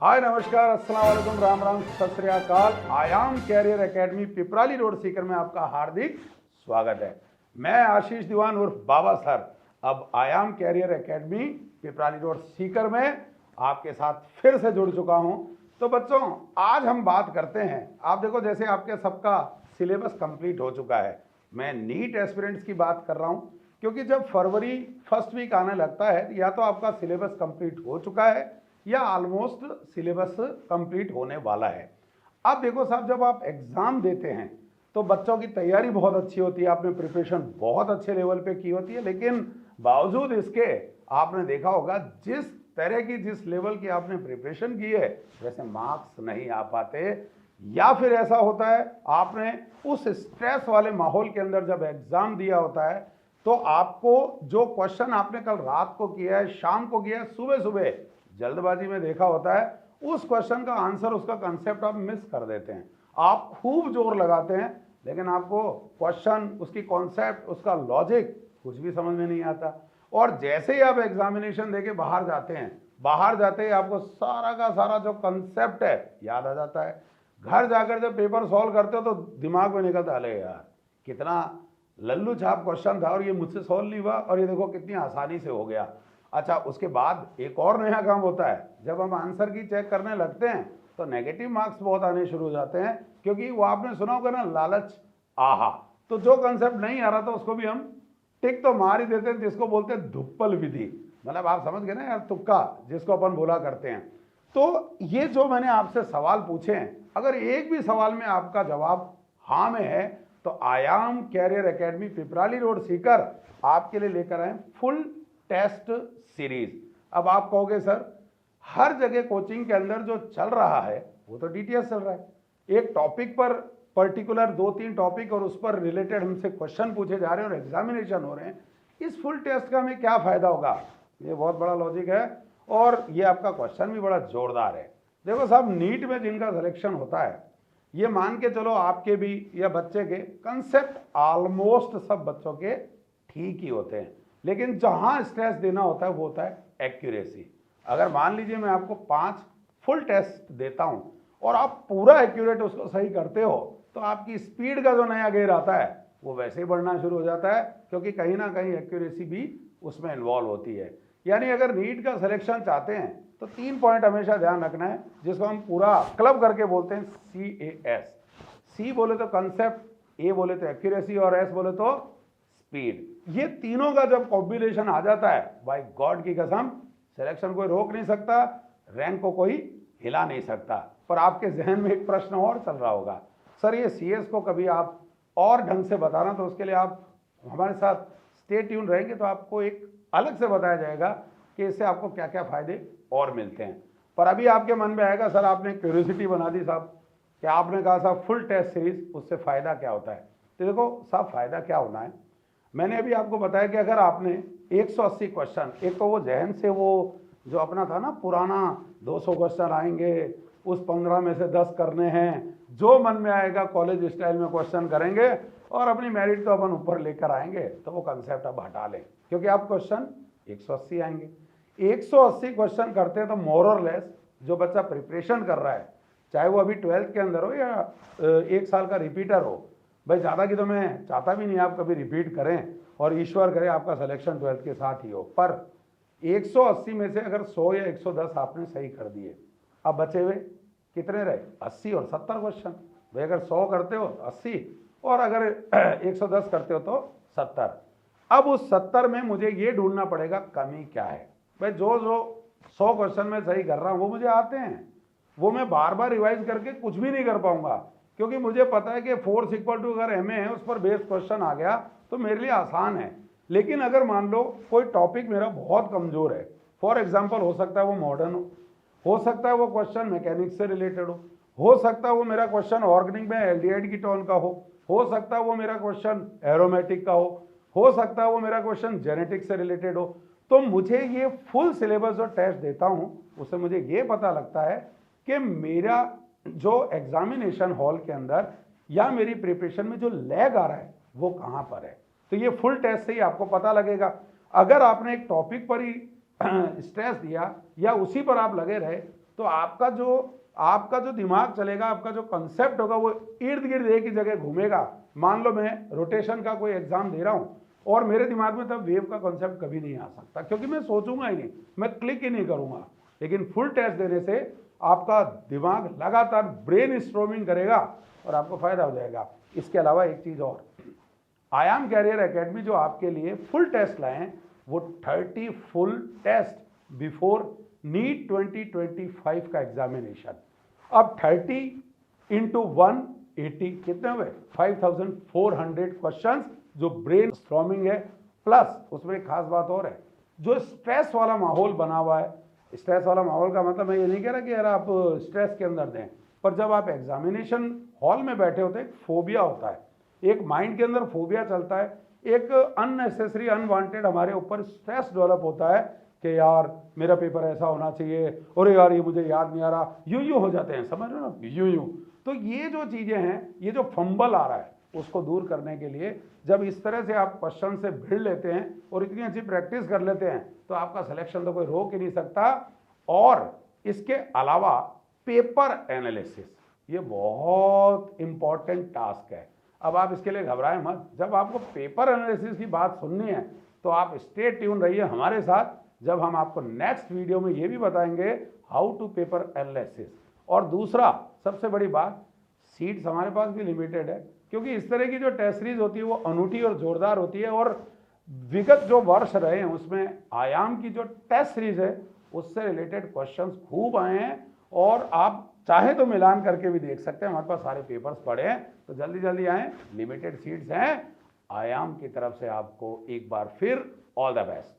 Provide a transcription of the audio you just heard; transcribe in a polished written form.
हाय नमस्कार अस्सलाम वालेकुम राम राम सत श्री अकाल। Aayam career academy Piprali road Sikar में आपका हार्दिक स्वागत है। मैं आशीष दीवान उर्फ बाबा सर अब Aayam career academy Piprali road Sikar में आपके साथ फिर से जुड़ चुका हूं। तो बच्चों आज हम बात करते हैं, आप देखो जैसे आपके सबका सिलेबस कंप्लीट हो चुका है। मैं नीट एस्पिरेंट्स की बात कर रहा हूं क्योंकि जब फरवरी फर्स्ट वीक आने लगता है या तो आपका सिलेबस कंप्लीट हो चुका है या ऑलमोस्ट सिलेबस कंप्लीट होने वाला है। अब देखो साहब, जब आप एग्जाम देते हैं तो बच्चों की तैयारी बहुत अच्छी होती है, आपने प्रिपरेशन बहुत अच्छे लेवल पे की होती है, लेकिन बावजूद इसके आपने देखा होगा जिस तरह की जिस लेवल की आपने प्रिपरेशन की है वैसे मार्क्स नहीं आ पाते, या फिर ऐसा होता है आपने उस स्ट्रेस वाले माहौल के अंदर जब एग्जाम दिया होता है तो आपको जो क्वेश्चन आपने कल रात को किया है, शाम को किया है, सुबह सुबह जल्दबाजी में देखा होता है, उस क्वेश्चन का आंसर, उसका कंसेप्ट आप मिस कर देते हैं। आप खूब जोर लगाते हैं लेकिन आपको क्वेश्चन, उसकी कॉन्सेप्ट, उसका लॉजिक कुछ भी समझ में नहीं आता। और जैसे ही आप एग्जामिनेशन देके बाहर जाते हैं, बाहर जाते ही आपको सारा का सारा जो कंसेप्ट है याद आ जाता है। घर जाकर जब पेपर सॉल्व करते हो तो दिमाग में निकलता है, अरे यार कितना लल्लू छाप क्वेश्चन था और ये मुझसे सॉल्व नहीं हुआ, और ये देखो कितनी आसानी से हो गया। अच्छा, उसके बाद एक और नया काम होता है, जब हम आंसर की चेक करने लगते हैं तो नेगेटिव मार्क्स बहुत आने शुरू हो जाते हैं, क्योंकि वो आपने सुना होगा ना, लालच आहा। तो जो कंसेप्ट नहीं आ रहा था उसको भी हम टिक तो मार ही देते हैं, जिसको बोलते हैं धुप्पल विधि, मतलब आप समझ गए ना यार, तुक्का जिसको अपन बोला करते हैं। तो ये जो मैंने आपसे सवाल पूछे हैं, अगर एक भी सवाल में आपका जवाब हाँ में है तो Aayam career academy Piprali road Sikar आपके लिए लेकर आए फुल टेस्ट सीरीज। अब आप कहोगे सर हर जगह कोचिंग के अंदर जो चल रहा है वो तो डीटीएस चल रहा है, एक टॉपिक पर पर्टिकुलर 2-3 टॉपिक और उस पर रिलेटेड हमसे क्वेश्चन पूछे जा रहे हैं और एग्जामिनेशन हो रहे हैं, इस फुल टेस्ट का हमें क्या फायदा होगा? ये बहुत बड़ा लॉजिक है और ये आपका क्वेश्चन भी बड़ा जोरदार है। देखो साहब, नीट में जिनका सिलेक्शन होता है, ये मान के चलो आपके भी या बच्चे के कंसेप्ट ऑलमोस्ट सब बच्चों के ठीक ही होते हैं, लेकिन जहां स्ट्रेस देना होता है वो होता है एक्यूरेसी। अगर मान लीजिए मैं आपको 5 फुल टेस्ट देता हूं और आप पूरा एक्यूरेट उसको सही करते हो तो आपकी स्पीड का जो नया गेयर आता है वो वैसे ही बढ़ना शुरू हो जाता है, क्योंकि कहीं ना कहीं एक्यूरेसी भी उसमें इन्वॉल्व होती है। यानी अगर नीट का सिलेक्शन चाहते हैं तो 3 पॉइंट हमेशा ध्यान रखना है, जिसको हम पूरा क्लब करके बोलते हैं CAS। सी बोले तो कंसेप्ट, ए बोले तो एक्यूरेसी और एस बोले तो स्पीड। ये तीनों का जब कॉम्बिनेशन आ जाता है, बाय गॉड की कसम, सिलेक्शन कोई रोक नहीं सकता, रैंक को कोई हिला नहीं सकता। पर आपके जहन में एक प्रश्न और चल रहा होगा, सर ये CS को कभी आप और ढंग से बताना, तो उसके लिए आप हमारे साथ स्टे ट्यून रहेंगे तो आपको एक अलग से बताया जाएगा कि इससे आपको क्या क्या फायदे और मिलते हैं। पर अभी आपके मन में आएगा सर आपने क्यूरियोसिटी बना दी साहब, क्या आपने कहा साहब फुल टेस्ट सीरीज, उससे फायदा क्या होता है? तो देखो साहब, फायदा क्या होना है, मैंने अभी आपको बताया कि अगर आपने 180 क्वेश्चन, एक तो वो जहन से वो जो अपना था ना पुराना 200 क्वेश्चन आएंगे, उस 15 में से 10 करने हैं, जो मन में आएगा कॉलेज स्टाइल में क्वेश्चन करेंगे और अपनी मेरिट तो अपन ऊपर लेकर आएंगे, तो वो कंसेप्ट अब हटा लें, क्योंकि आप क्वेश्चन 180 आएंगे। 180 क्वेश्चन करते हैं तो मोर और लेस जो बच्चा प्रिपरेशन कर रहा है, चाहे वो अभी 12th के अंदर हो या 1 साल का रिपीटर हो, भाई ज़्यादा की तो मैं चाहता भी नहीं आप कभी रिपीट करें और ईश्वर करे आपका सिलेक्शन 12th के साथ ही हो, पर 180 में से अगर 100 या 110 आपने सही कर दिए, अब बचे हुए कितने रहे? 80 और 70 क्वेश्चन। भाई अगर 100 करते हो तो 80 और अगर 110 करते हो तो 70। अब उस 70 में मुझे ये ढूंढना पड़ेगा कमी क्या है। भाई जो जो 100 क्वेश्चन में सही कर रहा हूँ वो मुझे आते हैं, वो मैं बार बार रिवाइज करके कुछ भी नहीं कर पाऊंगा, क्योंकि मुझे पता है कि फोर्स इक्वल टू अगर MA है उस पर बेस्ड क्वेश्चन आ गया तो मेरे लिए आसान है। लेकिन अगर मान लो कोई टॉपिक मेरा बहुत कमजोर है, फॉर एग्जांपल हो सकता है वो मॉडर्न हो सकता है वो क्वेश्चन मैकेनिक्स से रिलेटेड हो सकता है वो मेरा क्वेश्चन ऑर्गेनिक में एल्डिहाइड कीटोन का हो सकता है वो मेरा क्वेश्चन एरोमेटिक का हो सकता है वो मेरा क्वेश्चन जेनेटिक्स से रिलेटेड हो, तो मुझे ये फुल सिलेबस जो टेस्ट देता हूं उससे मुझे ये पता लगता है कि मेरा जो एग्जामिनेशन हॉल के अंदर या मेरी प्रिपरेशन में जो लैग आ रहा है वो कहां पर है। तो ये फुल टेस्ट से ही आपको पता लगेगा। अगर आपने एक टॉपिक पर ही स्ट्रेस दिया या उसी पर आप लगे रहे तो आपका जो दिमाग चलेगा, आपका जो कंसेप्ट होगा वो इर्द गिर्द एक ही जगह घूमेगा। मान लो मैं रोटेशन का कोई एग्जाम दे रहा हूं और मेरे दिमाग में तब वेव का कॉन्सेप्ट कभी नहीं आ सकता, क्योंकि मैं सोचूंगा ही नहीं, मैं क्लिक ही नहीं करूंगा। लेकिन फुल टेस्ट देने से आपका दिमाग लगातार ब्रेन स्ट्रोमिंग करेगा और आपको फायदा हो जाएगा। इसके अलावा एक चीज और, आयाम कैरियर एकेडमी जो आपके लिए फुल टेस्ट लाए हैं वो 30 फुल टेस्ट बिफोर नीट 2025 का एग्जामिनेशन। अब 30 इंटू 180 कितने हुए, 5400 क्वेश्चंस जो ब्रेन स्ट्रॉमिंग है। प्लस उसमें एक खास बात और है, जो स्ट्रेस वाला माहौल बना हुआ है। स्ट्रेस वाला माहौल का मतलब मैं ये नहीं कह रहा कि यार आप स्ट्रेस के अंदर दें, पर जब आप एग्जामिनेशन हॉल में बैठे होते हैं एक फोबिया होता है, एक माइंड के अंदर फोबिया चलता है, एक अननेसेसरी अनवांटेड हमारे ऊपर स्ट्रेस डेवलप होता है कि यार मेरा पेपर ऐसा होना चाहिए, और यार ये मुझे याद नहीं आ रहा, यूं हो जाते हैं, समझ रहे हो ना, यूं। तो ये जो चीज़ें हैं, ये जो फंबल आ रहा है उसको दूर करने के लिए जब इस तरह से आप क्वेश्चन से भिड़ लेते हैं और इतनी अच्छी प्रैक्टिस कर लेते हैं तो आपका सिलेक्शन तो कोई रोक ही नहीं सकता। और इसके अलावा पेपर एनालिसिस, ये बहुत इंपॉर्टेंट टास्क है। अब आप इसके लिए घबराएं मत, जब आपको पेपर एनालिसिस की बात सुननी है तो आप स्टे ट्यून रहिए हमारे साथ, जब हम आपको नेक्स्ट वीडियो में ये भी बताएंगे हाउ टू पेपर एनालिसिस। और दूसरा सबसे बड़ी बात, सीट्स हमारे पास भी लिमिटेड है, क्योंकि इस तरह की जो टेस्ट सीरीज होती है वो अनूठी और जोरदार होती है। और विगत जो वर्ष रहे हैं उसमें आयाम की जो टेस्ट सीरीज है उससे रिलेटेड क्वेश्चंस खूब आए हैं, और आप चाहे तो मिलान करके भी देख सकते हैं। हमारे पास सारे पेपर्स पड़े हैं, तो जल्दी जल्दी आएँ, लिमिटेड सीट्स हैं। आयाम की तरफ से आपको एक बार फिर ऑल द बेस्ट।